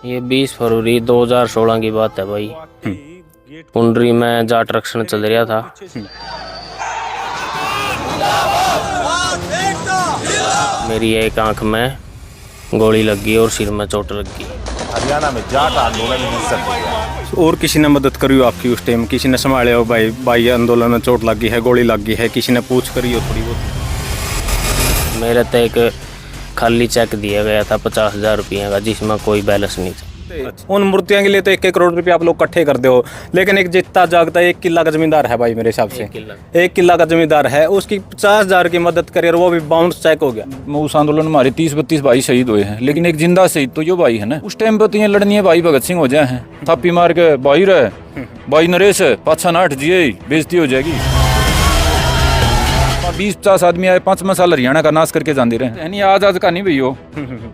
ये 20 फरवरी 2016 की बात है भाई। पुंडरी में जाट रक्षण चल रहा था। मेरी एक आंख में गोली लग गई और सिर में चोट लग गई। हरियाणा में जाट आंदोलन में हिस्सा लिया। और किसी ने मदद करी हो आपकी उस टाइम? किसी ने संभाले हो भाई भाई आंदोलन में चोट लगी है, गोली लग गई है, किसी ने पूछ करी हो थोड़ी बहुत? मेरे तो एक खाली चेक दिया गया था 50,000 रुपये का, जिसमें कोई बैलेंस नहीं था। उन मूर्तियों के लिए तो 1-1 करोड़ रुपए आप लोग इकट्ठे कर दो, लेकिन एक जीतता जागता 1 किला का जमींदार है भाई, मेरे हिसाब से 1 किला का जमींदार है, उसकी 50,000 की मदद करे और वो भी बाउंस चेक हो गया। उस आंदोलन में हमारे 30-32 भाई शहीद हुए हैं, लेकिन एक जिंदा शहीद तो यो भाई है ना। उस टाइम पे तो ये लड़नी है भाई भगत सिंह हो जाए हैं, थापी मार के भाई रहे भाई नरेश पाछा नाठ जिए बेइज्जती हो जाएगी। 20-50 आदमी आए, 5 साल हरियाणा का नाश करके जाते रहे। यानी आज का नहीं भैया,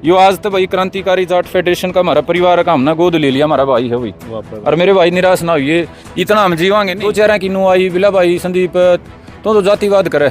यो आज तो भाई क्रांतिकारी जाट फेडरेशन का हमारा परिवार का हमने गोद ले लिया, हमारा भाई है भाई। और मेरे भाई निराश ना हुई, इतना हम जीवांगे नहीं। 2 चेहरा की नु आई बिला भाई संदीप तो जातिवाद करे,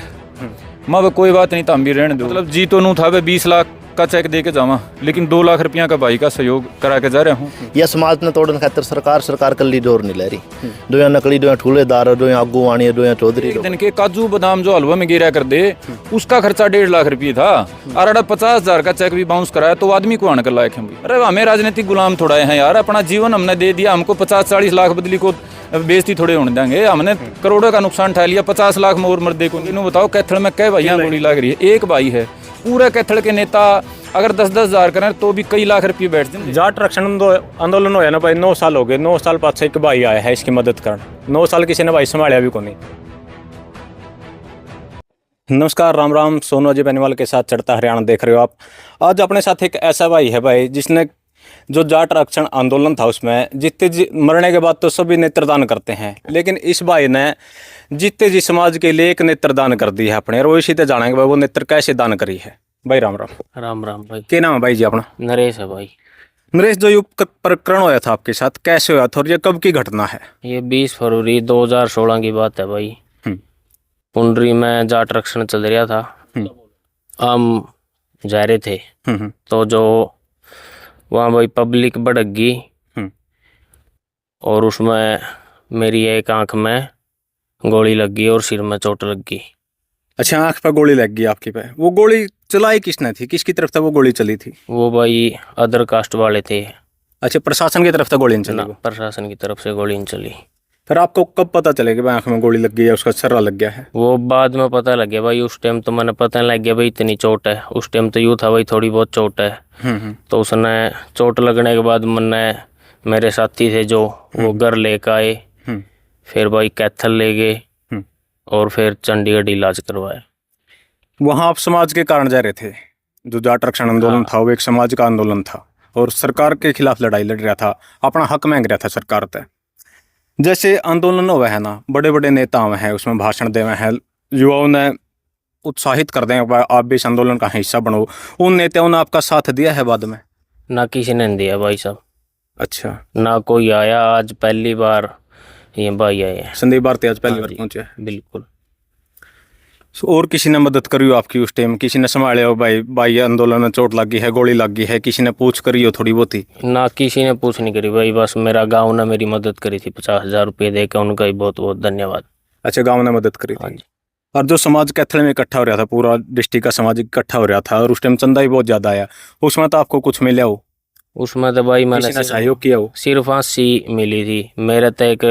मैं कोई बात नहीं, हम भी रहने दो। मतलब जी तो नू था 20 लाख का चेक दे के जावा, लेकिन 2 लाख रुपया का भाई का सहयोग करा के जा रहा हूँ। यह समाज ने तोड़ने खातर सरकार कल्ली डोर नहीं ले रही। दो नकली, दो ठूलेदार, दो आगू वाणी, दो चौधरी। दिन के काजू बादाम जो हलवा में गिरा कर दे, उसका खर्चा 1.5 लाख रुपये था, और 50,000 का चेक भी बाउंस कराया, तो आदमी को आने कर लायक है। अरे हमें राजनीतिक गुलाम थोड़ा है यार, अपना जीवन हमने दे दिया, हमको 50-40 लाख बदली को बेइज्जती थोड़े होने देंगे। हमने करोड़ों का नुकसान उठा लिया, 50 लाख में और मर्दे को। इन्हों बताओ कैथल में कै भाइयाँ गोली लग रही है? एक भाई है। पूरे कैथल के नेता अगर 10-10 हज़ार करें तो भी कई लाख रुपये बैठ जाते। जाट रक्षण आंदोलन होया ना भाई, 9 साल हो गए। 9 साल बाद से एक भाई आया है इसकी मदद करना। 9 साल किसी ने भाई संभाला भी को नहीं। नमस्कार, राम राम। सोनू अजय बेनीवाल के साथ चढ़ता हरियाणा देख रहे हो आप। आज अपने साथ एक ऐसा भाई है भाई, जिसने जो जाट रक्षण आंदोलन था उसमें जीते जी मरने के बाद तो सभी नेत्रदान करते हैं, लेकिन इस भाई ने जीते जी समाज के लिए एक नेत्रदान कर दी है अपने, और वो इसी से जानेंगे भाई वो नेत्र कैसे दान करी है। भाई राम राम। राम राम भाई। क्या नाम है भाई जी अपना? नरेश है भाई। नरेश, जो युग प्रकरण होया था आपके साथ, कैसे हुआ था और ये कब की घटना है? ये 20 फरवरी 2016 की बात है भाई। पुंडरी में जाट रक्षण चल रहा था, हम जा रहे थे, तो जो वहाँ भाई पब्लिक भड़क गई, और उसमें मेरी एक आंख में गोली लग गई और सिर में चोट लग गई। अच्छा, आंख पर गोली लग गई आपकी पे? वो गोली चलाई किसने थी? किसकी तरफ से वो गोली चली थी? वो भाई अदर कास्ट वाले थे। अच्छा, प्रशासन की तरफ से गोली नहीं चली? ना, प्रशासन की तरफ से गोली नहीं चली। फिर आपको कब पता चलेगा भाई आंख में गोली लग गई है, उसका सर्रा लग गया है? वो बाद में पता लग गया भाई। उस टाइम तो मैंने पता नहीं लग गया भाई इतनी चोट है। उस टाइम तो यूँ था भाई थोड़ी बहुत चोट है। तो उसने चोट लगने के बाद मैंने, मेरे साथी थे जो, वो घर लेकर आए, फिर भाई कैथल ले गए और फिर चंडीगढ़ इलाज करवाया। वहाँ आप समाज के कारण जा रहे थे? जो जाट रक्षण आंदोलन था वो एक समाज का आंदोलन था, और सरकार के खिलाफ लड़ाई लड़ रहा था, अपना हक मांग रहा था सरकार से। जैसे आंदोलन हुआ है ना, बड़े बड़े नेता हुए हैं, उसमें भाषण दे हुए हैं, युवाओं ने उत्साहित कर दें आप भी इस आंदोलन का हिस्सा बनो। उन नेताओं ने आपका साथ दिया है बाद में? ना किसी ने नहीं दिया भाई साहब। अच्छा, ना कोई आया। आज पहली बार ये भाई आए हैं। संदीप भारती आज पहली बार पहुंचे हैं? बिल्कुल। और किसी ने मदद करी हो आपकी उस टाइम? किसी ने संभाले हो भाई भाई आंदोलन में चोट लगी है, गोली लग गई है, किसी ने पूछ करी हो थोड़ी बहुत ही? ना किसी ने पूछ नहीं करी भाई, बस मेरा गांव ने मेरी मदद करी थी 50,000 रुपये देकर, उनका ही बहुत बहुत धन्यवाद। अच्छा, गांव ने मदद करी थी। और जो समाज कैथल में इकट्ठा हो रहा था, पूरा डिस्ट्रिक्ट का समाज इकट्ठा हो रहा था, और उस टाइम चंदा भी बहुत ज्यादा आया, उसमें तो आपको कुछ मिला हो? उसमें तो भाई मैंने सहयोग किया हो? सिर्फ 80 मिली थी। मेरे तो एक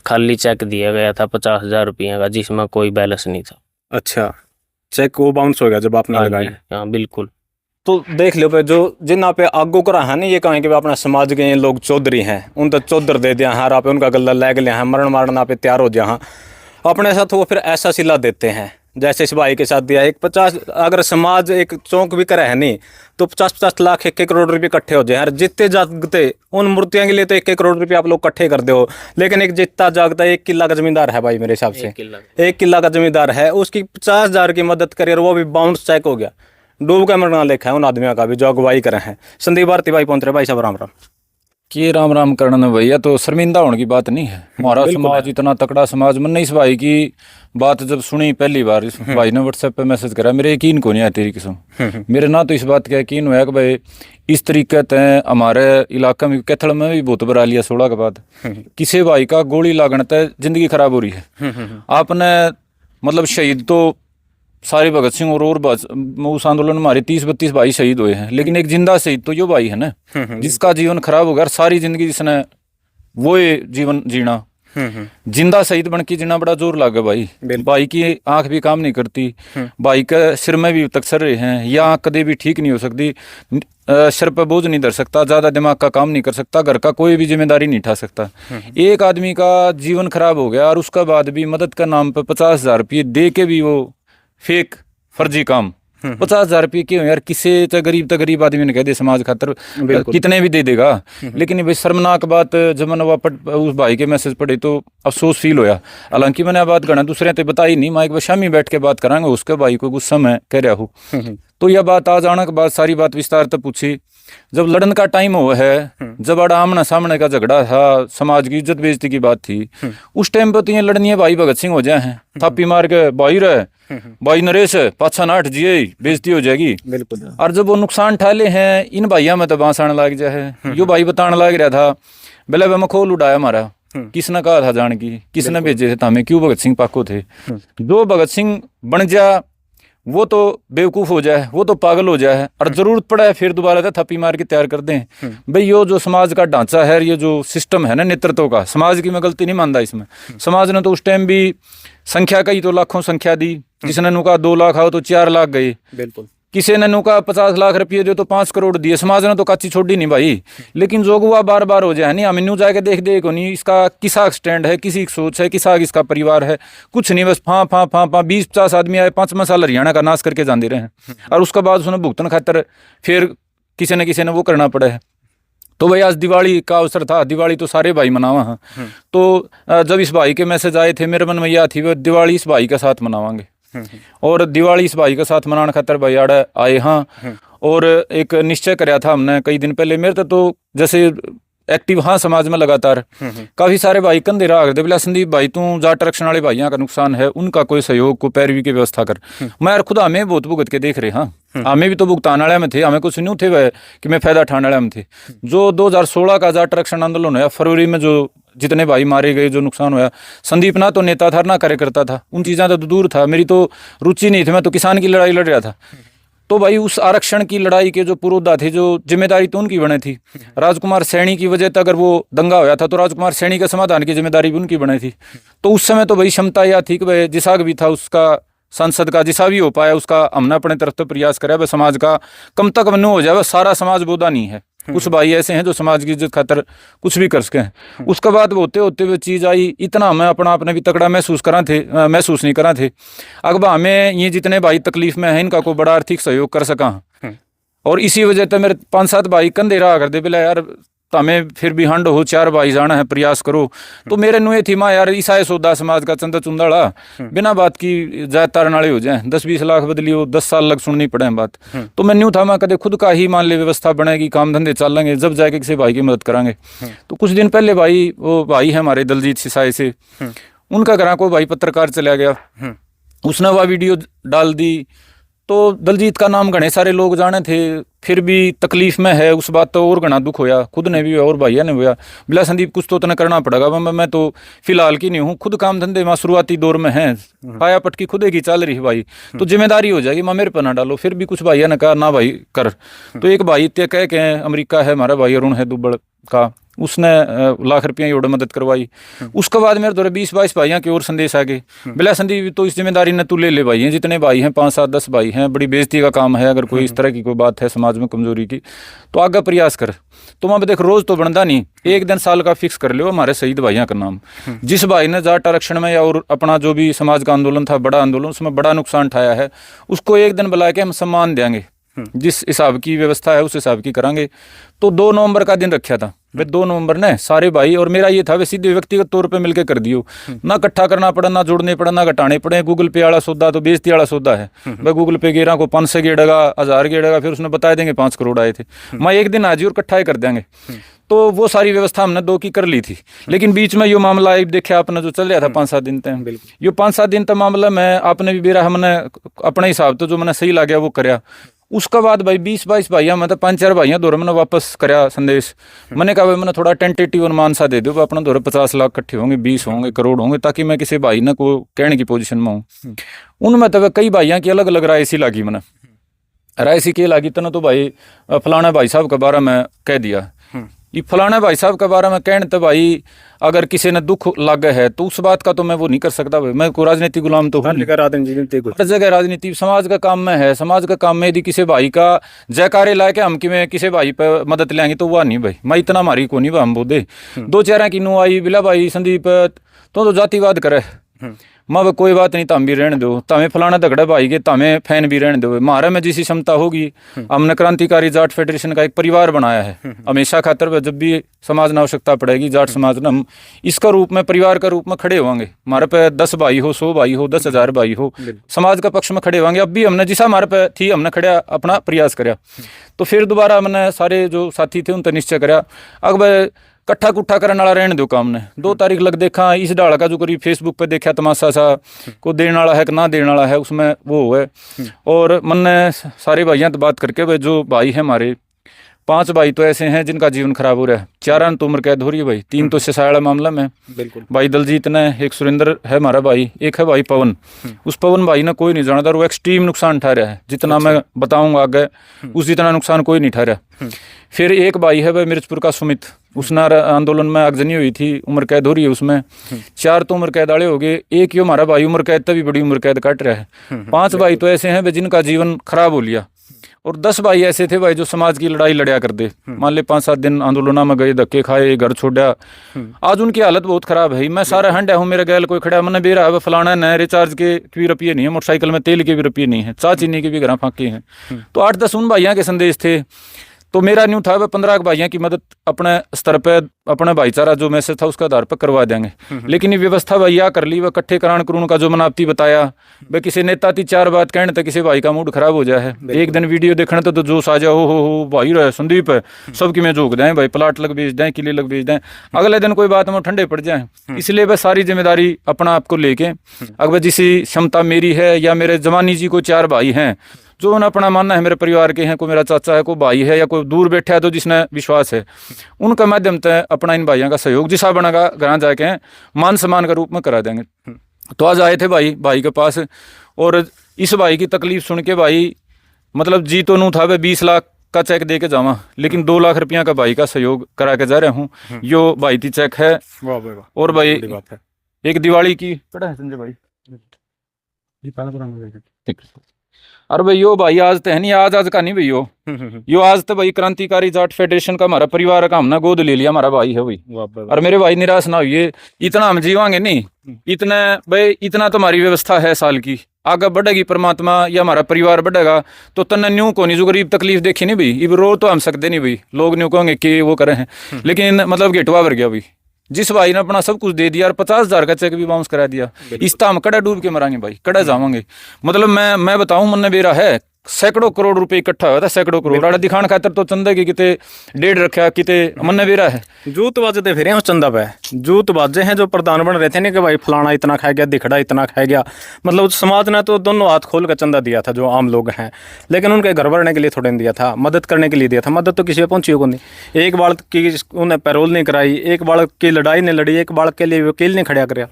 खाली चेक दिया गया था 50,000 रुपये का, जिसमें कोई बैलेंस नहीं था। अच्छा, चेक वो बाउंस हो गया जब आपने लगाया? हाँ बिल्कुल। तो देख लो भाई, जो जिन आप आगू करा है ना, ये कहें कि अपना समाज के लोग चौधरी हैं, उन तो चौधर दे दिया है, आप उनका गला लैग लिया है, मरण मारना पे तैयार हो जाए अपने साथ, वो फिर ऐसा सिला देते हैं जैसे इस भाई के साथ दिया। एक 50, अगर समाज एक चौंक भी करे है नहीं, तो 50-50 लाख 1-1 करोड़ रुपये इकट्ठे हो जाए। जितने जागते उन मूर्तियों के लिए तो 1-1 करोड़ रुपये आप लोग इकट्ठे कर दो, लेकिन एक जितना जागता 1 किला का जमींदार है भाई, मेरे हिसाब से 1 किला का जमींदार है, उसकी 50,000 की मदद करी, और वो भी बाउंस चेक हो गया। डूब का मरना लिखा है उन आदमियों का भी जो अगुवाई करे हैं। संदीप भारती भाई पहुंच रहे। भाई साहब राम राम। कि राम राम करना भैया तो शर्मिंदा होने की बात नहीं है। हमारा समाज इतना तकड़ा समाज, मैंने इस भाई की बात जब सुनी पहली बार, इस भाई ने व्हाट्सएप पे मैसेज करा, मेरे यकीन को नहीं आया तेरी कसम। मेरे ना तो इस बात का यकीन हुआ कि भाई इस तरीके तय हमारे इलाका में कैथल में भी बहुत बुरा लिया 16 के बाद किसी भाई का गोली लागने तय जिंदगी खराब हो रही है। आपने मतलब शहीद तो सारे भगत सिंह और उस आंदोलन में हमारे 30-32 भाई शहीद हुए हैं, लेकिन एक जिंदा शहीद तो यो भाई है ना, जिसका जीवन खराब हो गया, सारी जिंदगी जिसने वो जीवन जीना, जिंदा शहीद बन के जीना बड़ा जोर लागे भाई। भाई की आंख भी काम नहीं करती, भाई के सिर में भी तकसर रहे हैं, या आंख कदे भी ठीक नहीं हो सकती, सिर पर बोझ नहीं धर सकता, ज्यादा दिमाग का काम नहीं कर सकता, घर का कोई भी जिम्मेदारी नहीं उठा सकता। एक आदमी का जीवन खराब हो गया और उसके बाद भी मदद का नाम पर 50,000 रुपये दे के भी वो फेक फर्जी काम, 50,000 रुपये क्यों यार, किसे तो गरीब आदमी ने कह दे समाज खातर कितने भी दे देगा। लेकिन भाई शर्मनाक बात, जब मैंने उस भाई के मैसेज पढ़े तो अफसोस फील होया। हालांकि मैंने बात करना दूसरे तो बताई नहीं, मैं एक बार शामी बैठ के बात करांगे, उसके भाई को गुस्सा में कह रहा हूँ। तो यह बात आज आने के बाद सारी बात विस्तार तक पूछी, जब लड़न का टाइम हुआ है, जब बड़ा आमना सामने का झगड़ा था, समाज की इज्जत बेइज्जती की बात थी, उस टाइम पर तो ये लड़नी है भाई भगत सिंह हो जाए हैं, थापी मार के भाई रहे भाई नरेश पाछा नाट जिये बेइज्जती हो जाएगी। बिल्कुल। और जब वो नुकसान ठाले हैं इन भाइयों में तो बांस आने लग जाए। यो भाई बताने लग रहा था, बेले में खोल उड़ाया हमारा, किसने कहा था जान की, किसने भेजे थे हमें, क्यों भगत सिंह पाको थे। जो भगत सिंह बन जा वो तो बेवकूफ़ हो जाए, वो तो पागल हो जाए, और जरूरत पड़ा फिर दोबारा से थप्पी मार के तैयार कर दें। भाई यो जो समाज का ढांचा है, ये जो सिस्टम है ना नेतृत्व का, समाज की मैं गलती नहीं मानता इसमें। समाज ने तो उस टाइम भी संख्या का ही तो लाखों संख्या दी, जिसने नुका 2 लाख आओ तो 4 लाख गए, बिल्कुल। किसी ने नुका 50 लाख रुपये दे तो 5 करोड़ दिए, समाज ने तो काची छोड़ी नहीं भाई। लेकिन जो हुआ बार बार हो जाए नहीं, हम न्यू जाके देख को नहीं, इसका किसा स्टैंड है, किसी की सोच है, किसा इसका परिवार है, कुछ नहीं, बस फाँ 20-50 आदमी आए, 5 साल हरियाणा का नाश करके जाते रहे हैं, और उसके बाद उसने भुगतन खातर फिर किसी न वो करना पड़ा है। तो भाई आज दिवाली का अवसर था, दिवाली तो सारे भाई मनावा हैं। तो जब इस भाई के मैसेज आए थे, मेरे मन में यह थी वो दिवाली इस भाई के साथ मनावांगे, और दिवाली इस भाई के साथ मनाने खातर भाई आए। हाँ, और एक निश्चय कराया था हमने कई दिन पहले, मेरे तो जैसे एक्टिव हाँ समाज में लगातार काफी सारे भाई कंधे रहा करते, बोला संदीप भाई तू जाट रक्षण वाले भाइयों का नुकसान है, उनका कोई सहयोग को पैरवी की व्यवस्था कर। मैं यार खुद हमें बहुत भुगत के देख रहे, हाँ हमें भी तो भुगतान वाले में थे, हमें कुछ नहीं थे वह कि मैं फायदा उठाने वाले में थे। जो 2016 का जाट रक्षण आंदोलन हुआ फरवरी में, जो जितने भाई मारे गए, जो नुकसान हुआ, संदीप ना तो नेता था ना कार्यकर्ता था, उन चीज़ों तो दूर था, मेरी तो रुचि नहीं थी, मैं तो किसान की लड़ाई लड़ रहा था। तो भाई उस आरक्षण की लड़ाई के जो पुरोधा थे, जो जिम्मेदारी तो उनकी बनी थी। राजकुमार सैनी की वजह से अगर वो दंगा होया था तो राजकुमार सैनी के समाधान की जिम्मेदारी भी उनकी बनी थी। तो उस समय तो भाई क्षमता यह थी कि भाई जिसा भी था उसका संसद का जिसा भी हो पाया उसका हमने अपने तरफ से प्रयास करा, भाई समाज का कम तक मनु हो जाए, वह सारा समाज बोधा नहीं है, कुछ भाई ऐसे हैं जो समाज की इज्जत खातर कुछ भी कर सके। उसके बाद होते होते वो चीज़ आई, इतना हमें अपना आपने भी तकड़ा महसूस नहीं करा थे। अब हमें ये जितने भाई तकलीफ में हैं इनका कोई बड़ा आर्थिक सहयोग कर सका, और इसी वजह से मेरे 5-7 भाई कंधे रहा करते, बोला यार हमें फिर भी हंड हो 4 भाई जाना है, प्रयास करो। तो मेरे नुए थी माँ यार ईसाई सौदा समाज का चंदा चुंदाड़ा बिना बात की जात तारन वाले हो जाए, 10-20 लाख बदली हो, 10 साल लग सुननी पड़े बात। तो मैं न्यू था मैं कदे खुद का ही मान ले व्यवस्था बनेगी, काम धंधे चलेंगे, जब जाके किसी भाई की मदद करांगे। तो कुछ दिन पहले भाई वो भाई है हमारे दलजीत सिसाई से, उनका घर को भाई पत्रकार चला गया, उसने वह वीडियो डाल दी। तो दलजीत का नाम घने सारे लोग जाने थे, फिर भी तकलीफ में है, उस बात तो और घना दुख होया, खुद ने भी और भैया ने होया। बिला संदीप कुछ तो करना पड़ेगा, मैं तो फिलहाल की नहीं हूँ, खुद काम धंधे में शुरुआती दौर में है, पाया पटकी खुदे की चल रही भाई, तो जिम्मेदारी हो जाएगी, मेरे पर ना डालो। फिर भी कुछ भैया ने कहा ना भाई कर। तो एक भाई इतने कह के अमेरिका है हमारा भाई अरुण है दुब्बड़ का, उसने लाख रुपया योड़ मदद करवाई। उसके बाद मेरे दौरे 20-22 भाइयों की ओर संदेश आ गए, बिला संदीप तो इस जिम्मेदारी ने तू ले भाई हैं, जितने भाई हैं 5-7-10 भाई हैं, बड़ी बेइज्जती का काम है, अगर कोई इस तरह की कोई बात है समाज में कमजोरी की तो आगे प्रयास कर। तो मैं देख रोज तो बनता नहीं, एक दिन साल का फिक्स कर लो हमारे शहीद भाइयों का नाम, जिस भाई ने जाट आरक्षण में या और अपना जो भी समाज का आंदोलन था बड़ा आंदोलन, उसमें बड़ा नुकसान उठाया है, उसको एक दिन बुला के हम सम्मान देंगे, जिस हिसाब की व्यवस्था है उस हिसाब की करांगे। तो 2 नवंबर का दिन रखा था, वे 2 नवंबर ने सारे भाई, और मेरा ये था वे सीधे व्यक्तिगत तौर पे मिलके कर दियो, ना इकट्ठा करना पड़ा, ना जोड़ने पड़ा, ना घटाने पड़े। गूगल पे वाला सौदा तो बेइज्जती वाला सौदा है। भाई गूगल पे गेरा को 500 गेड़ेगा, 1000 गेड़ेगा, फिर उसने बता देंगे 5 करोड़ आए थे। मैं एक दिन आज ही और इकट्ठा ही कर देंगे। तो वो सारी व्यवस्था हमने 2 की कर ली थी। लेकिन बीच में यो मामला देखे आपने जो चल रहा था 5-7 दिन तक, यो 5-7 दिन तक मामला मैं आपने भी बेरा हमने अपने हिसाब तो जो मैंने सही लगा वो करया। उसका बाद भाई 20-22 भाइया मतलब 5-4 भाइया दौरे मैंने वापस करया संदेश। मैंने कहा भाई मैंने थोड़ा टेंटेटिव अनुमान सा दे दो, अपना दौरे 50 लाख इकट्ठे होंगे, 20 होंगे, करोड़ होंगे, ताकि मैं किसी भाई ने को कहने की पोजीशन में हूँ। उनमें तो कई भाइयों की अलग अलग राय सी लगी। मैंने राय सी के लगी तना तो भाई फलाना भाई साहब के बारे में कह दिया। ये फलाना भाई साहब के बारे में कहने तो भाई अगर किसी ने दुख लगे है तो उस बात का तो मैं वो नहीं कर सकता भाई। मैं कोई राजनीति गुलाम तो हूँ, हर जगह राजनीति समाज का काम में है। समाज का काम में यदि किसी भाई का जयकारे ला के हम कि मैं किसी भाई पे मदद लेंगे तो वह नहीं भाई, मैं इतना मारी को नहीं हम बोदे 2-4 की नु आई बिला भाई संदीप तो जातिवाद करे। मैं कोई बात नहीं, तम भी रहने दो, तमें फलाना झगड़ा भाई के तमें फैन भी रहने दो। हमारे में जिस क्षमता होगी, हमने क्रांतिकारी जाट फेडरेशन का एक परिवार बनाया है हमेशा खातर। जब भी समाज में आवश्यकता पड़ेगी जाट समाज ने हम इसका रूप में परिवार का रूप में खड़े होंगे। हमारे पे 10 भाई हो, 100 भाई हो, 10,000 भाई हो, समाज का पक्ष में खड़े होंगे। अब भी हमने जिसा हमारे पे थी हमने खड़ा अपना प्रयास कराया। तो फिर दोबारा हमने सारे जो साथी थे उनसे निश्चय कराया अब कट्ठा कुट्ठा करने वाला रहने दो काम ने। 2 तारीख लग देखा इस डाल का जो करीब फेसबुक पे देखा तमाशा सा को देने वाला है कि ना देने वाला है, उसमें वो है। और मैंने सारे भाइयों से बात करके भाई जो भाई है हमारे 5 भाई तो ऐसे हैं जिनका जीवन खराब हो रहा है, 4 तो उम्र कैद हो रही है भाई, 3 तो सिसाड़ा मामला में बिल्कुल भाई दलजीत ने, एक सुरेंद्र है हमारा भाई, एक है भाई पवन। उस पवन भाई ने कोई नहीं जानता, वो एक्सट्रीम नुकसान उठा रहा है। जितना मैं बताऊंगा आगे उस जितना नुकसान कोई नहीं उठा रहा। फिर एक भाई है भाई मिर्चपुर का सुमित, उसने आंदोलन में आगजनी हुई थी, उम्र कैद हो रही है उसमें। 4 तो उम्र कैद वाले हो गए, एक ही हमारा भाई उम्र कैद तभी बड़ी उम्र कैद काट रहा है। 5 भाई तो ऐसे हैं जिनका जीवन खराब हो लिया। और 10 भाई ऐसे थे भाई जो समाज की लड़ाई लड़या कर दे। मान ले 5-7 दिन आंदोलना में गए, धक्के खाए, घर छोड़ा। आज उनकी हालत बहुत खराब है। मैं सारा हंड हूँ, मेरे गैल कोई खड़ा मैंने बेरा है फलाना न रिचार्ज के भी रुपये नहीं है, मोटरसाइकिल में तेल के भी रुपये नहीं है, चाह चीनी के भी घर फाँके हैं। तो 8-10 उन भाइयों के संदेश थे। तो मेरा न्यू था वह 15 भाइयों की मदद अपने स्तर पर अपना भाईचारा जो मैसेज था उसके आधार पर करवा देंगे। लेकिन ये व्यवस्था भैया कर ली, वह इकट्ठे करान करून का जो मनावती बताया, वह किसी नेता की 4 बात कहने तक किसी भाई का मूड खराब हो जाए है। एक दिन वीडियो देखने तो जो साजा हो भाई रहे संदीप है सबकी में झोंक दें भाई, प्लाट लग बेच दें, किले लग बेच दें, अगले दिन कोई बात में ठंडे पड़ जाए। इसलिए वह सारी जिम्मेदारी अपना आपको लेके अगर जिस क्षमता मेरी है या मेरे जवानी जी को 4 भाई हैं जो उन्हें अपना मानना है मेरे परिवार के हैं, कोई मेरा चाचा है, कोई भाई है या कोई दूर बैठा है तो जिसने विश्वास है, उनका माध्यम से अपना इन भाइयों का सहयोग जिसा बनेगा घर जाके मान सम्मान के रूप में करा देंगे। तो आज आए थे भाई के पास, और इस भाई की तकलीफ सुन के भाई मतलब जी तो नू था वह 20 लाख का चेक दे के जावा, लेकिन 2 लाख रुपया का भाई का सहयोग करा के जा रहा हूँ। यो भाई की चेक है। और भाई एक दिवाली की है संजय भाई, अरे भाई यो भाई आज तो है नहीं, आज का नहीं भाई यो आज तो भाई क्रांतिकारी जाट फेडरेशन का हमारा परिवार का हमने गोद ले लिया, हमारा भाई है भाई। और मेरे भाई निराश ना हुई, इतना हम जीवांगे नहीं, इतना भाई इतना तो हमारी व्यवस्था है साल की, आगे बढ़ेगी परमात्मा या हमारा परिवार बढ़ेगा तो तन्ने न्यू को नहीं जो गरीब तकलीफ देखी नहीं भाई, इब रो तो हम सकते नहीं भाई, लोग न्यू कहेंगे कि वो करे हैं, लेकिन मतलब गेटवा भर गया भाई। जिस भाई ने अपना सब कुछ दे दिया और 50,000 का चेक भी बाउंस करा दिया, इस तो हम कड़ा डूब के मरांगे भाई, कड़ा जावांगे। मतलब मैं बताऊं मन बेरा है सैकड़ों करोड़ रुपए इकट्ठा हुआ था, सैकड़ों करोड़ आड़ा दिखाण खातर तो चंदा के किते 1.5 रखा, किते मन बेरा है जूत बाजे फिर उस चंदा पे जूत बाजे हैं जो प्रधान बन रहे थे नहीं कि भाई फलाना इतना खा गया, दिखड़ा इतना खा गया। मतलब समाज ने तो दोनों हाथ खोल कर चंदा दिया था जो आम लोग हैं, लेकिन उनके घर भरने के लिए थोड़े दिया था, मदद करने के लिए दिया था। मदद तो किसी पे पहुंची को नहीं। एक बाल की उन्हें पैरोल नहीं कराई, एक बाल की लड़ाई नहीं लड़ी, एक बाल के लिए वकील नहीं खड़ा कराया।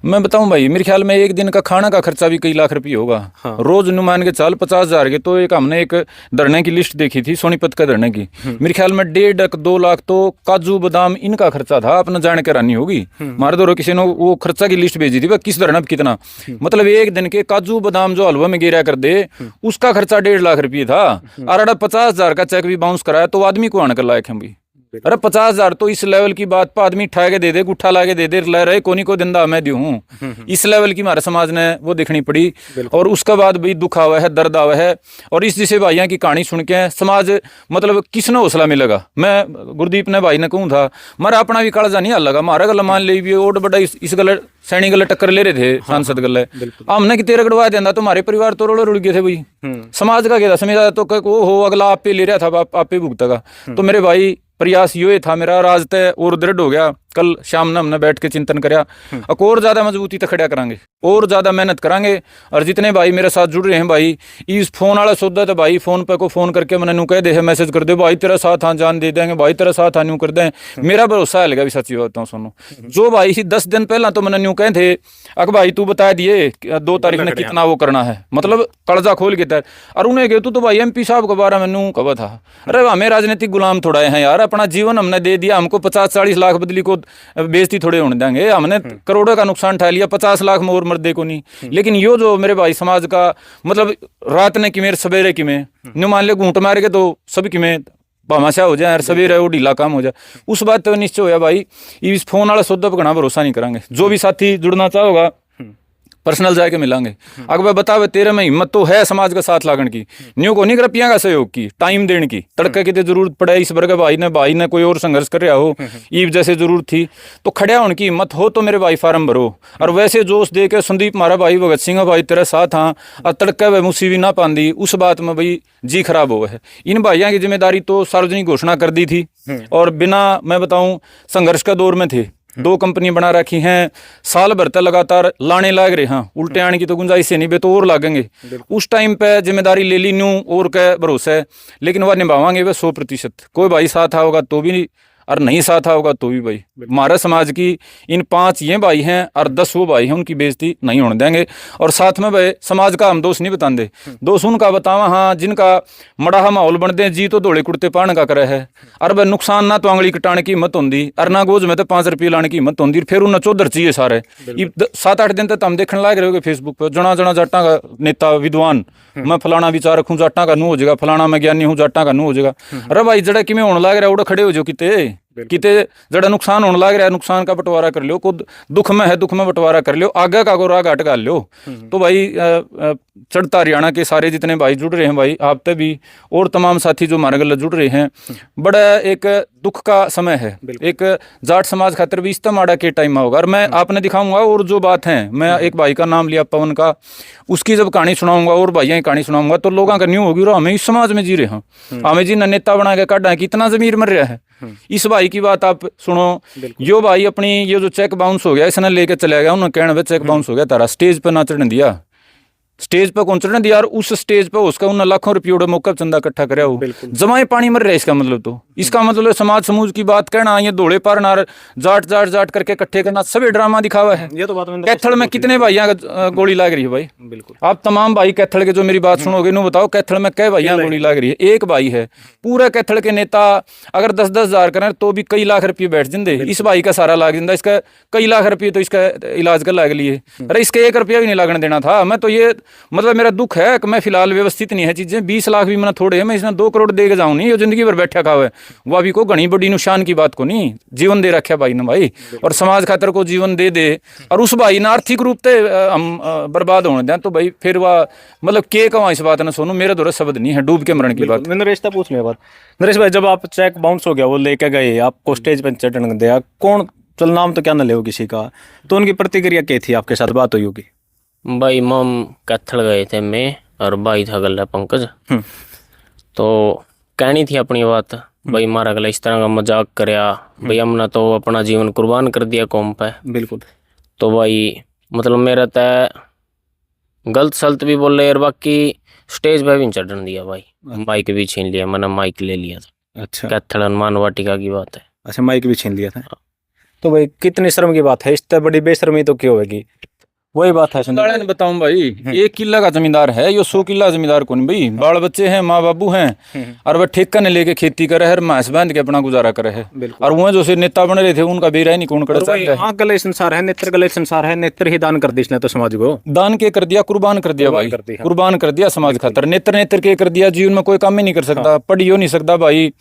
मैं बताऊं भाई मेरे ख्याल में एक दिन का खाना का खर्चा भी कई लाख रुपये होगा। हाँ। रोज नुमान के चाल 50,000 के, तो एक हमने एक धरने की लिस्ट देखी थी सोनीपत का धरने की, मेरे ख्याल में 1.5-2 लाख तो काजू बादाम इनका खर्चा था, अपना जान के रानी होगी। मारे दो किसी ने वो खर्चा की लिस्ट भेजी थी भाई किस धरने पर कितना, मतलब एक दिन के काजू बादाम जो हलवा में गिरा कर दे उसका खर्चा 1.5 लाख रुपये था। और 50,000 का चेक भी बाउंस कराया तो आदमी को आने कर लायक है भाई। अरे 50,000 तो इस लेवल की बात पर आदमी ठा के दे दे, गुट्ठा ला के दे दे, ले रहे कोनी को दिंदा मैं दू हूँ। इस लेवल की हमारे समाज ने वो देखनी पड़ी। और उसके बाद भाई दुख आवा है, दर्द आवा है। और इस जैसे भाइयों की कहानी सुन के समाज मतलब किसने हौसला मिलेगा। मैं गुरदीप ने भाई ने कहूँ था मारा अपना भी कालजा नहीं लगा, मारा गल मान ली भी ओड बड़ा इस गल सैनी गल टक्कर ले रहे थे सांसद गल, हमने कि तेरे गड़वा देना तो हमारे परिवार तो रोड़े रुड़ गए थे भाई। समाज का क्या समझा तो वो हो अगला आप पे ले रहा था, आप पे भुगतेगा। तो मेरे भाई प्रयास ये था मेरा, राज तय और दृढ़ हो गया। कल शाम ने हमने बैठ के चिंतन कराया, और ज्यादा मजबूती तक खड़ा करांगे, और ज्यादा मेहनत करांगे। और जितने भाई मेरे साथ जुड़ रहे हैं भाई, इस फोन वाला सौदा तो भाई फोन पे को फोन करके मैंने नू कह दे है, मैसेज कर दे भाई तेरा साथ हाँ जान दे देंगे, भाई तेरा साथ हाँ न्यू कर दें। मेरा भरोसा है भी सच्ची बात सुनो। जो भाई 10 दिन पहला तो मैंने न्यू कहे थे अक भाई तू बता दिए 2 तारीख ने कितना वो करना है, मतलब कर्जा खोल के तर। और उन्हें गए तू तो भाई MP साहब के बारे में नू कहा था, अरे हमें राजनीतिक गुलाम थोड़ा है यार, अपना जीवन हमने दे दिया, हमको 50-40 लाख बदली को बेइज्जती थोड़े होने देंगे, हमने करोड़ों का नुकसान उठा लिया, 50 लाख में और मर्दे को नहीं। लेकिन यो जो मेरे भाई समाज का मतलब रात ने किमें सवेरे किमें न्यू मान ले घूंट मार के तो सब किमें भामाशा हो जाए, सवेरे वो ढीला काम हो जाए। उस बात तो निश्चय होया भाई इस फोन वाला सौदा पर घना भरोसा नहीं करांगे। जो भी साथी जुड़ना चाहोगा पर्सनल जाके मिलांगे। अगर मैं बतावे तेरे में हिम्मत तो है समाज का साथ लागण की, न्यू को नहीं रुपया का सहयोग की, टाइम देने की, तड़के की जरूरत पड़े इस वर्ग भाई ने कोई और संघर्ष कर रहा हो ईव जैसे जरूरत थी तो खड़ा होने की हिम्मत हो तो मेरे भाई फार्म भरो। और वैसे जोश दे के संदीप मारा भाई, भगत सिंह भाई तेरे साथ हाँ, और तड़के वह मुसीबी ना पांदी, उस बात में भाई जी खराब हो है। इन भाइयों की जिम्मेदारी तो सार्वजनिक घोषणा कर दी थी, और बिना मैं बताऊं संघर्ष का दौर में थे। 2 कंपनी बना रखी हैं, साल भर तक लगातार लाने लाग रहे हैं, उल्टे आने की तो गुंजाइश नहीं, बे तो और लागेंगे। उस टाइम पे जिम्मेदारी ले ली न्यू और का भरोसा है, लेकिन वह निभावांगे वे 100%। कोई भाई साथ होगा तो भी, और नहीं साथ होगा तो भी भाई हमारे समाज की इन 5 ये भाई हैं और 10 वो भाई हैं, उनकी बेइज्जती नहीं होने देंगे। और साथ में भाई समाज का हम दोष नहीं बताते, दोष उनका बतावा हाँ जिनका मड़ा माहौल बन दे, जी तो धोले कुर्ते पान का करे है। और भाई नुकसान ना तो आंगली कटाने की हिम्मत होंगी, और ना गोज में तो 5 रुपये लाने की हिम्मत होंगी, फिर उन्हें चौधर चाहिए सारे। 7-8 दिन तक हम देखने लाग रहे हो फेसबुक पर, जना जना जाटा का नेता विद्वान, मैं फलाना विचार रखूँ जाटा का नू हो जाएगा, फलाना मैं ज्ञानी हूँ जाटा का नू हो जाएगा। अरे भाई जड़ा कि होने लग रहा है उड़ा खड़े हो जाओ, किते जड़ा नुकसान होने लग रहा है नुकसान का बंटवारा कर लो, खुद दुख में है दुख में बंटवारा कर लो, आगे का राग हट गाल लो। तो भाई चढ़ता हरियाणा के सारे जितने भाई जुड़ रहे हैं भाई, आप तक भी और तमाम साथी जो हमारे गल जुड़ रहे हैं, बड़ा एक दुख का समय है। एक जाट समाज खातर भी इस्ता माड़ा के टाइम में होगा। और मैं आपने दिखाऊंगा और जो बात है, मैं एक भाई का नाम लिया पवन का, उसकी जब कहानी सुनाऊंगा और भाइयों की कहानी सुनाऊंगा तो लोगों का न्यू होगी, हमें इस समाज में जी रहे हैं, हमें जी नेता बना के काटा है, कितना जमीर मर रहा है। इस भाई की बात आप सुनो, यो भाई अपनी ये जो चेक बाउंस हो गया इसने लेके चला गया, उन्होंने कहना चेक बाउंस हो गया तारा, स्टेज पर ना चढ़ने दिया, स्टेज पर कौन चढ़ने दिया, और उस स्टेज पर उसका उन लाखों रुपये मौका चंदा इकट्ठा कराया हो, जमाए पानी मर रहा है। इसका मतलब तो इसका मतलब समाज समूह की बात कहना, ये दौड़े पार ना जाट जाट जाट करके इकट्ठे करना, सभी ड्रामा दिखावा है। ये तो बात कैथल में कितने भाइयों का गोली लाग रही है भाई, बिल्कुल आप तमाम भाई कैथल के जो मेरी बात सुनोगे नु बताओ कैथल में कै भाइयों गोली लाग रही है। एक भाई है, पूरा कैथल के नेता अगर 10-10 हज़ार करें तो भी कई लाख रुपये बैठ जिंदे, इस भाई का सारा लाग जिंदा, इसका कई लाख रुपये तो इसका इलाज कर लाग लिए। अरे इसके 1 रुपया भी नहीं लागने देना था। मैं तो ये मतलब मेरा दुख है कि मैं फिलहाल व्यवस्थित नहीं है चीजें, 20 लाख भी मैंने थोड़े है, मैं इसमें 2 करोड़ दे के जाऊँ नहीं, जिंदगी भर बैठा खावा है, वो अभी को घनी बड़ी नुकसान की बात को नहीं, जीवन दे रखा भाई ने भाई, और समाज खातर को जीवन दे दे, और उस भाई ने आर्थिक रूप से हम बर्बाद होने दें तो भाई फिर वह मतलब के कहाँ इस बात ने सोनू, मेरे दौरे शब्द नहीं है, डूब के मरण की बात। मैंने रिश्ता पूछ लिया बात नरेश भाई, जब आप चेक बाउंस हो गया वो लेके गए, आपको स्टेज पर चढ़ने दिया, कौन चल नाम तो क्या न ले हो किसी का, तो उनकी प्रतिक्रिया क्या थी, आपके साथ बात हुई होगी? भाई मम कैथल गए थे मैं और भाई था गला पंकज, तो कहनी थी अपनी बात, भाई मारा गला इस तरह का मजाक करया, भाई हमने तो अपना जीवन कुर्बान कर दिया कौम पे, बिल्कुल। तो भाई मतलब मेरा तय गलत सलत भी बोल रहे, और बाकी स्टेज पे भी नहीं चढ़ने दिया भाई, माइक भी छीन लिया, मैंने माइक ले लिया था। अच्छा, कैथल हनुमान वाटिका की बात है। अच्छा, माइक भी छीन लिया था। तो भाई कितनी शर्म की बात है, इससे बड़ी बेशर्मी तो क्यों होगी? वही बात है संदीप। ने बताऊं भाई, 1 किला का जमींदार है यो, 100 किला जमींदार कौन भाई। बाल बच्चे हैं, माँ बाबू हैं, और वह ठेका ने लेके खेती करे है, भैंस बांध के अपना गुजारा करे है। और वो जो से नेता बन रहे थे उनका बेरा ही नहीं कौन कर सकता है। आँख गले संसार है, नेत्र गले संसार है, नेत्र ही दान कर दी इसने तो समाज को। दान के कर दिया, कुर्बान कर दिया भाई, कुर्बान कर दिया समाज खातर। नेत्र नेत्र के कर दिया, जीवन में कोई काम ही नहीं कर सकता, पढ़ यो नहीं सकता भाई,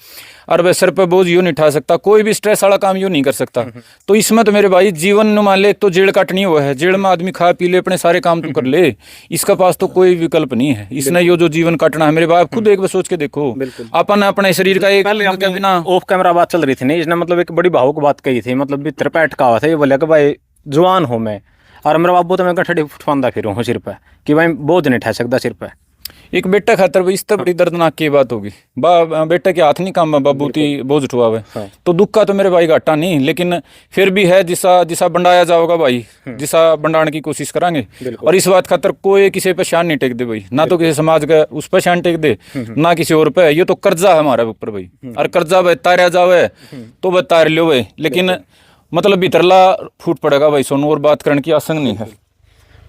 और वह सर पे बोझ यूं नहीं उठा सकता, कोई भी स्ट्रेस वाला काम यूं नहीं कर सकता। तो इसमें तो मेरे भाई जीवन न मान ले, एक तो जेल काटनी हुआ है, जेल में आदमी खा पी ले, अपने सारे काम तो कर ले, इसका पास तो कोई विकल्प नहीं है। इसने यो जो जीवन काटना है मेरे बाप, खुद एक बार सोच के देखो, अपन अपने शरीर का एक बिना ऑफ कैमरा बात चल रही थी नहीं, इसने मतलब एक बड़ी भावुक बात कही थी, मतलब भीतर पे अटका हुआ था। ये बोला कि भाई जवान हूँ मैं, और मेरा बाबू तो मैं गठड़ी फुटवांदा फिरूँ हूँ सिर पे, कि भाई बोझ नहीं उठा सकता सिर पे। एक बेटा खातर भाई, इस तो बड़ी दर्दनाक की बात होगी। बेटा के हाथ नहीं काम बाबू ती बोझ उठवावे। तो दुख का तो मेरे भाई घाटा नहीं, लेकिन फिर भी है जिसा जिसा बंडाया जाओगा भाई, जिसा बंडाने की कोशिश करांगे। और इस बात खातर कोई किसी पे शान नहीं टेक दे भाई, ना तो किसी समाज का उस पर शान टेक दे, ना किसी और पे। ये तो कर्जा है हमारे ऊपर भाई, और कर्जा भाई तारा जावे तो वह तार लो भाई, लेकिन मतलब भीतरला फूट पड़ेगा भाई सोनू, और बात करने की आसंग नहीं है।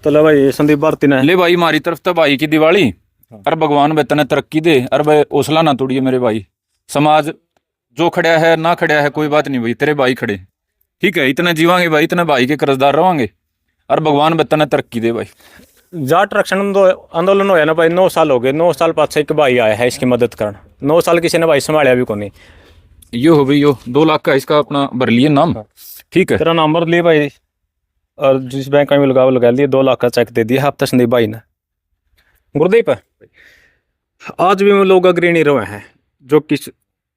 तो ले भाई संदीप भारती ने ले भाई हमारी तरफ तो भाई की दिवाली, अरे भगवान भाई तने तरक्की दे, अरे भाई हौसला ना तोड़िए मेरे भाई। समाज जो खड़ा है ना खड़ा है कोई बात नहीं भाई, तेरे भाई खड़े, ठीक है, इतने जीवांगे भाई, इतने भाई के कर्जदार रवांगे, और भगवान भाई तने तरक्की दे भाई। जाट रक्षण आंदोलन होया ना भाई, 9 साल हो गए, 9 साल बाद से एक भाई आया है इसकी मदद करना। 9 साल किसी ने भाई संभालिया भी को नहीं। यो हो भाई, यो 2 लाख का इसका अपना भर लिए नाम, ठीक है, तेरा नंबर लिए भाई, और जिस बैंक में लगा लिए 2 लाख का चेक दे दिया हफ्ता संदीप भाई ने। गुरदीप, आज भी वो लोग अग्रणी रहे हैं जो किस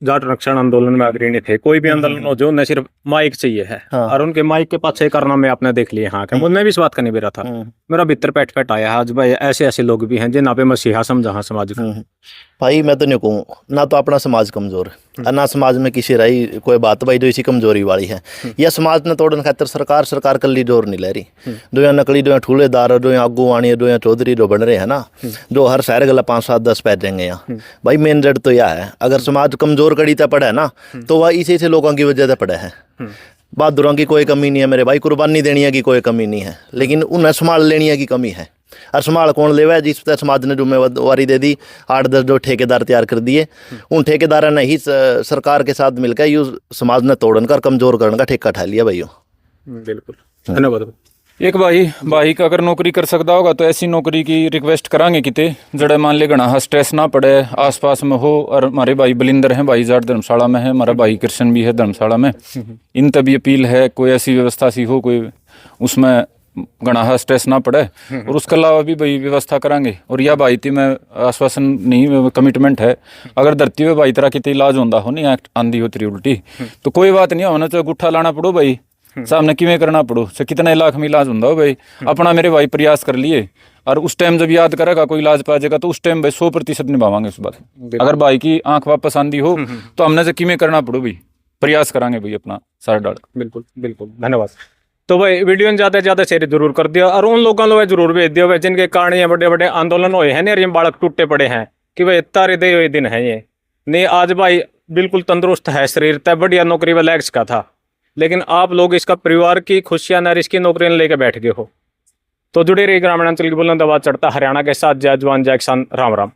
जाट रक्षण आंदोलन में अग्रणी थे। कोई भी आंदोलन हो जो न सिर्फ माइक चाहिए है, और उनके माइक के पास करना में आपने देख लिए। हाँ, मुझे भी इस बात का नहीं बेरा था, मेरा भीतर पैट आया आज भाई, ऐसे ऐसे लोग भी हैं जिन्हें पे मसीहा समझा समाज को। भाई मैं तो नहीं कहूँ ना, तो अपना समाज कमजोर है, ना समाज में किसी रही कोई बात भाई जो इसी कमजोरी वाली है। यह समाज ने तोड़ने खातर सरकार कल्ली जोर नहीं ले रही। दो नकली, दो ठूलेदार, दो आगू आनी, दो चौधरी जो बन रहे हैं ना, जो हर शहर गला 5 7 10 पै देंगे यहाँ। भाई मेन जड़ तो यह है, अगर समाज कमजोर कड़ी तक पड़ा है ना, तो वह इसी से लोगों की वजह से पड़ा है। बहादुरों की कोई कमी नहीं है मेरे भाई, कुर्बानी देनी है की कोई कमी नहीं है, लेकिन उन्हें संभाल लेनी है की कमी है। और संभाल कौन लेवा है, जिस पर समाज ने जिम्मेवारी दे दी। 8-10 जो ठेकेदार तैयार कर दिए, उन ठेकेदारों ने ही सरकार के साथ मिलकर यू समाज ने तोड़न कर कमजोर करने का ठेका उठा लिया भाइयों। बिल्कुल, धन्यवाद। एक भाई का अगर नौकरी कर सकता होगा तो ऐसी नौकरी की रिक्वेस्ट करांगे किते जड़े मान ले गणा स्ट्रेस ना पड़े, आसपास में हो। और हमारे भाई बलिंदर हैं, भाई जाट धर्मशाला में है, हमारा भाई कृष्ण भी है धर्मशाला में। इन तभी अपील है कोई ऐसी व्यवस्था सी हो, कोई उसमें गणा स्ट्रेस ना पड़े। और उसके अलावा भी भाई व्यवस्था करांगे। और यह भाई थी मैं आश्वासन नहीं, कमिटमेंट है, अगर धरती में भाई तरह कितने इलाज होता हो नहीं आंधी होती उल्टी, तो कोई बात नहीं होना चाहिए गुट्ठा लाना पड़ो भाई, सामने किमें करना पड़ो से कितने लाख में इलाज होता हो भाई। अपना मेरे भाई प्रयास कर लिए, और उस टाइम जब याद करेगा कोई इलाज पा जाएगा तो उस टाइम भाई 100% निभावांगे उस बात। अगर भाई की आंख वापस आंधी हो तो हमने से किमें करना पड़ो भाई, प्रयास करांगे भाई अपना सारा डाल। बिल्कुल बिल्कुल, धन्यवाद। तो भाई वीडियो में ज़्यादा से ज़्यादा शेयर जरूर कर दिया, और उन लोगों को जरूर भेज दिया भाई जिनके कारण ये बड़े बड़े आंदोलन हुए हैं, ये बालक टूटे पड़े हैं कि भाई तारे दे हुए दिन है ये नहीं। आज भाई बिल्कुल तंदुरुस्त है शरीर, तय बढ़िया नौकरी में लैक्स का था, लेकिन आप लोग इसका परिवार की खुशियां न इसकी नौकरियां लेके बैठ गए हो। तो जुड़े रहिए ग्रामीण अंचल की बुलंद आवाज चढ़ता हरियाणा के साथ। जय जवान जय किसान, राम राम।